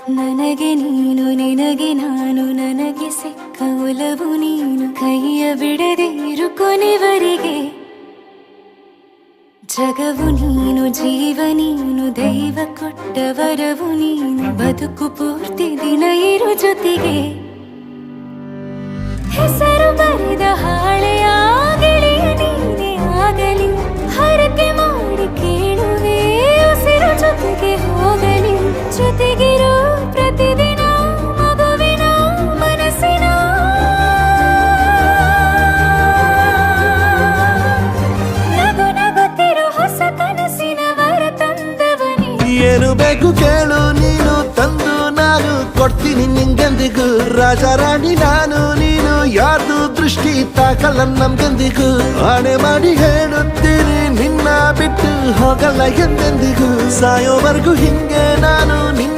ನನಗೆ ನೀನು ನಿನಗೆ ನಾನು ನನಗೆ ಸಿಕ್ಕ ಒಲವು ನೀನು ಕೈಯ ಬಿಡದೆ ಇರು ಕೊನೆವರೆಗೆ ಜಗವು ನೀನು ಜೀವ ನೀನು ದೈವ ಕೊಟ್ಟ ವರವು ನೀನು ಬದುಕು ಪೂರ್ತಿ ದಿನ ಇರು ಜೊತೆಗೆ ಹೆಸರು ಬರೆದ ಹಾಳೆಯ ಗೆಳೆಯ ನೀನೇ ಆಗಲಿ ಹರಕೆ ಮಾಡಿ ಕೇಳುವೆ ಉಸಿರು ಜೊತೆಗೆ ಹೋಗಲಿ ಜೊತೆಗಿರೋ ಪ್ರತಿದಿನ ಮಗುವಿನ ಮನಸ್ಸಿನ ನಗು ನಗುತ್ತಿರೋ ಹೊಸ ಕನಸಿನ ವರ ತಂದವನೇ ಏನು ಬೇಕು ಕೇಳು ನೀನು ತಂದು ನಾನು ಕೊಡ್ತೀನಿ ನಿಂಗೆಂದಿಗೂ ರಾಜ ರಾಣಿ ನಾನು ನೀನು ಯಾರ್ದು ದೃಷ್ಟಿ ತಾಕಲ್ಲ ನಮ್ಗೆಂದಿಗೂ ಆಣೆ ಮಾಡಿ ಹೇಳುತ್ತೀನಿ ನಿನ್ನ ಬಿಟ್ಟು ಹೋಗಲ್ಲ ಎಂದೆಂದಿಗೂ ಸಾಯೋವರೆಗೂ ಹಿಂಗೆ ನಾನು ನಿನ್ನ